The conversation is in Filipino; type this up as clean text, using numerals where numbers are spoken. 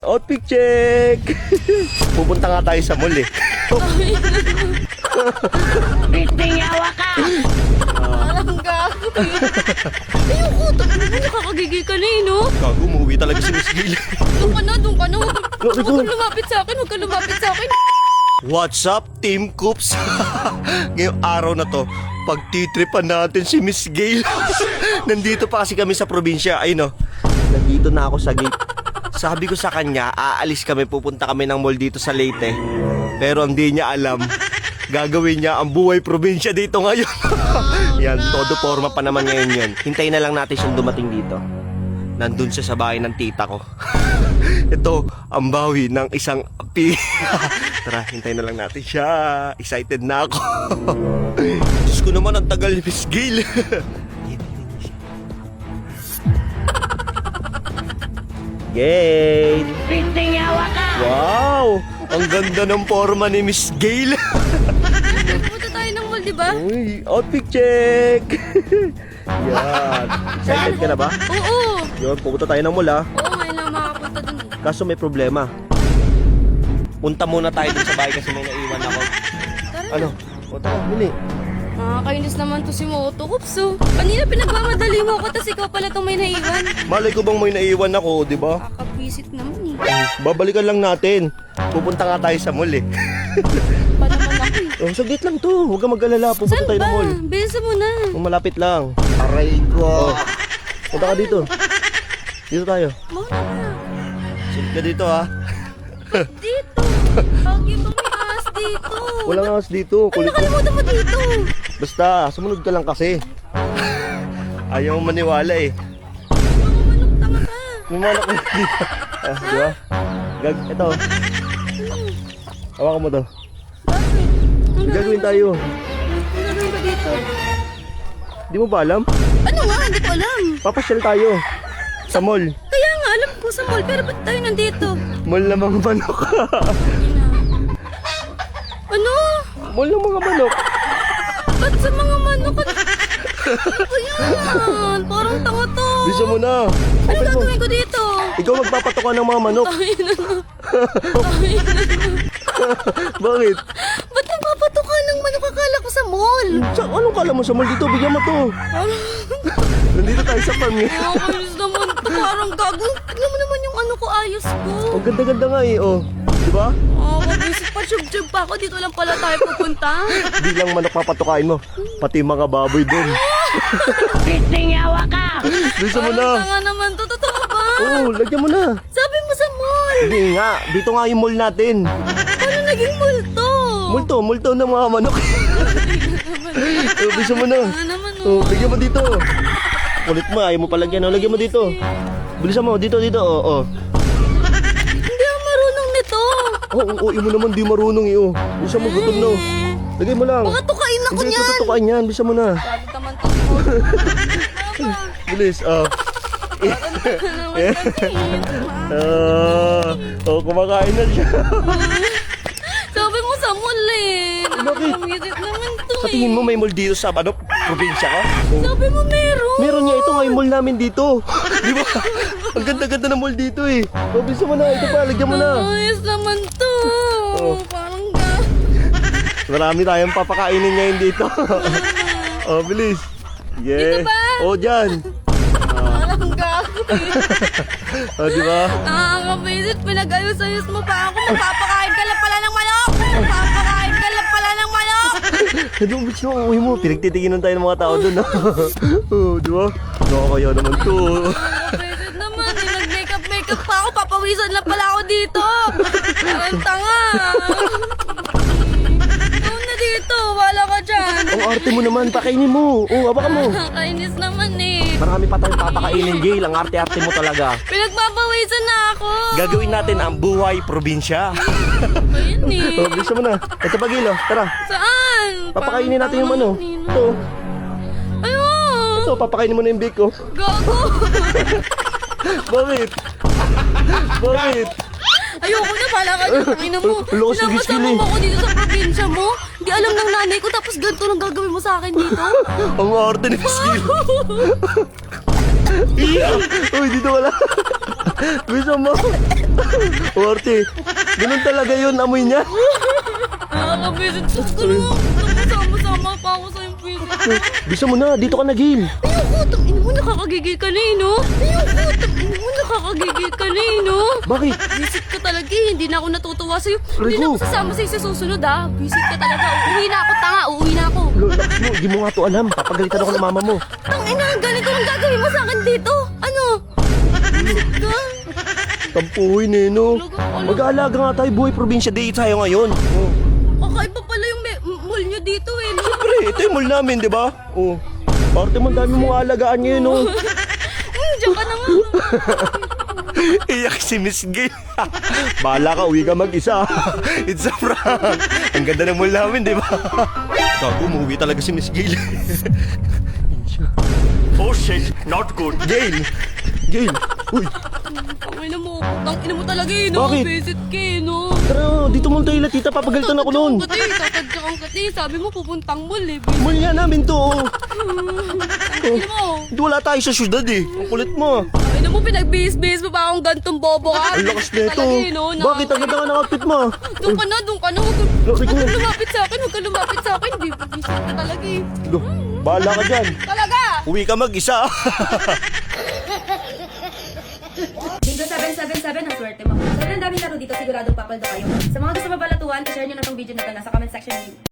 Outfit check! Pupunta nga tayo sa mall eh. Biting yawa ka! Parang gago. Ayoko, nakakagigil ka na eh, no? Gago, umuwi talaga si Miss Gail. Doon ka na, doon ka na. Huwag Bakit kang doon? lumapit sa akin, huwag kang lumapit sa akin. What's up, Team Coops? Ngayong araw na to, pagtitripan natin si Miss Gail. Nandito pa kasi kami sa probinsya. Ayun o, nandito na ako sa gate. Sabi ko sa kanya, aalis kami, pupunta kami ng mall dito sa Leyte. Pero hindi niya alam, gagawin niya ang buhay probinsya dito ngayon. Yan, todo forma pa naman ngayon yan. Hintayin na lang natin siyang dumating dito. Nandun siya sa bahay ng tita ko. Ito, ang bawi ng isang api. Tara, hintayin na lang natin siya. Excited na ako. Diyos ko naman, ang tagal ni Miss Gail. Gail! Biting yawa ka! Wow! Ang ganda ng forma ni Miss Gail. Punta tayo ng mall, di ba? Uy, outfit check! Yan. Excited ka na ba? Oo. Yun, pupunta tayo ng mall ha. Oo, ngayon lang makapunta dun eh. Kaso may problema. Punta muna tayo dun sa bahay kasi may naiwan ako. Tara Ano? O tara, muli. Nakakainis naman to si Moto Kups, oh. Kanina pinagmamadali mo ako, tas ikaw pala itong may naiwan. Malay ko bang may naiwan ako, di ba? Kakabwisit naman eh. Babalikan lang natin. Pupunta nga tayo sa mall eh. Pa naman ako eh. Oh, saglit lang to. Huwag kang mag-alala. Pupunta Saan tayo ba? ng mall. Bilisan mo na. Malapit lang. Aray ko. Punta ka dito. Dito tayo. Mauna ka. Sunod ka dito ha. Dito. Lagi kang may aas dito. Walang angas dito. Ano Kulit mo. nakalimutan mo dito? Basta, sumunod ka lang kasi. Ayaw mo maniwala eh. Mga manok tanga ka. Lumanak mo dito. Ah, di ba? Ito. Hawakan mo to. Bakit? Ano Gagawin tayo. Ano gagawin ba dito? Di mo ba alam? Ano nga? Hindi ko alam. Papasyal tayo. Sa mall. Kaya nga, alam ko sa mall, pero ba't tayo nandito? Mall ng mga manok. Ano? Mall ng mga manok. Ba't sa mga manok? Ano ba yan? Parang tanga to. Bisa mo na. Ano gagawin ko dito? Ikaw magpapatokan ng mga manok. Ay, Ay, Bakit? ba't nagpapatukan ng manok? Akala ko sa mall. Anong kala mo sa mall dito? Bigyan mo to. Nandito tayo sa farm eh. Nakakainis naman to. Parang gago. Tignan mo naman yung ano ko, ayos ko. Ang ganda-ganda nga eh. Oh. Di ba? Kabisip pa, tsyug-tsyug pa ako. Dito lang pala tayo pupunta. Di lang manok papatukain mo. Pati mga baboy doon. Biting yawa ka! Bisa mo Parang na. tanga naman to. Totoo ba? Oo, lagyan mo na. Sabi mo sa mall. Hindi nga. Dito nga yung mall natin. Paano naging multo? Multo ng mga manok. Oh, bisa mo na. Ano naman Oh, lagyan mo dito. Kulit mo, ayaw mo palagyan. Oh, lagyan mo dito. Bilisan mo, dito. Oh. Hindi ako marunong nito. Oo, mo naman di marunong eh. Oh. Bilisan mo, gutom na. Lagay mo lang. Baka tukain ako Hindi, niyan. tututukain yan. Bilisan mo na. Sabi naman to si Moto. Bilis. Oh. Kumakain na siya. Sabi mo sa mall eh. Bakit? Nakakamisit naman to Sa tingin mo may mall dito sa probinsya ka? Oh. Sabi mo meron. Meron niya, ito nga yung mall namin dito. Di ba? Ang ganda-ganda ng mall dito eh. Oh, bilisan mo na. Ito pa, lagyan mo na. Ayos naman to. Oh. Parang Marami tayong papakainin ngayon dito. Oh, bilis. Yeah. Dito ba? Oh, dyan. parang gago eh. Oh, di ba? Nakakabisit. Pinag-ayos-ayos mo pa ako. Magpapakain ka lang pala ng manok. Magpapakain ka lang pala ng manok. Ano, bitch mo, uwi mo. Pinagtitiginan tayo ng mga tao doon. Oh, di ba? Nakakaya naman to. Nakakabisit naman. Eh. Nag-makeup pa ako. Papawisan lang pala ako dito. Parang tanga. Ikaw na dito. Wala ka dyan. Ang arte mo naman, pakainin mo. Oh, hawakan mo. Nakakainis naman eh. Marami pa tayong papakainin, Gail. Ang arte-arte mo talaga. Pinagpapawisan na ako. Gagawin natin ang buhay probinsya. Ayun eh. Oh, bilisan mo na. Ito pa, Gail, oh. Tara. Saan? Papakainin natin yung ano. Nino. Ito. Ayun. Ito, papakainin mo na yung bake, oh. Gago. Bakit? Bakit? Ayoko na, pala ka dyan. Ina mo. Loko si Giskin Pinapasama eh. mo ako dito sa probinsya mo. Hindi alam ng nanay ko, tapos ganito lang gagawin mo sa akin dito. Ang arte ni Miss Gail. Uy, dito wala. Bisa mo. Orte, ganun talaga yun, amoy niya. Nakakabisit ko. Sama-sama pa ako sa yung visit. Bisa mo na, dito ka na, Gail. Ayoko, tangin mo, nakakagigil ka na eh, no? Ayoko, tangin mo, nakakagigil ka na eh, no? Bakit? Visit ka talaga eh, hindi na ako natutuwa sa'yo. Hindi na Rico. ako sasama sa'yo sa susunod ah. Visit ka talaga, uuwi na ako, tanga, uuwi na ako. Lola, mo, di mo nga to alam. Papagalitan ako ng mama mo. Tangin na, ganito ang gagawin mo sa akin dito. Ano? Visit ka? Tampuhoy, Neno. Mag-aalaga nga tayo, buhay probinsya day tayo ngayon. Oh. Kakaiba pala yung mall nyo dito eh, no? Pre, ito yung mall namin, di ba? Oh. Parte mo, dami mong alagaan ngayon, oh. Diyan ka na nga. Iyak si Miss Gail. Bahala ka, uwi ka mag-isa. It's a prank. Ang ganda ng mall namin, di ba? Gago, umuwi talaga si Miss Gail. Oh shit, not good. Gail! Gail! Uy! Tangin mo, tangin mo talaga eh, no? Bakit? Visit ka eh, no? Tara, dito muna tayo tita, papagalitan ako noon. Tatadyakan ka eh, sabi mo pupuntang mall eh. Mall nga namin to, oh. Tangin mo. Wala tayo sa syudad, eh. Ang kulit mo. Ano mo, pinagbihis-bihis mo pa akong gantong bobo ka? Ang lakas nito. Talaga eh, no? Bakit ang ganda ka ng outfit mo? Doon ka na, doon ka na. Huwag ka lumapit sa akin, huwag ka lumapit sa akin. Di, visit ka talaga eh. Duh, bahala ka dyan. Talaga! Uwi ka mag-isa. Bingo 777 ang swerte mo. Sobrang daming laro dito, siguradong papaldo kayo. Sa mga gusto mabalatuan, share nyo na tong video na to nasa comment section.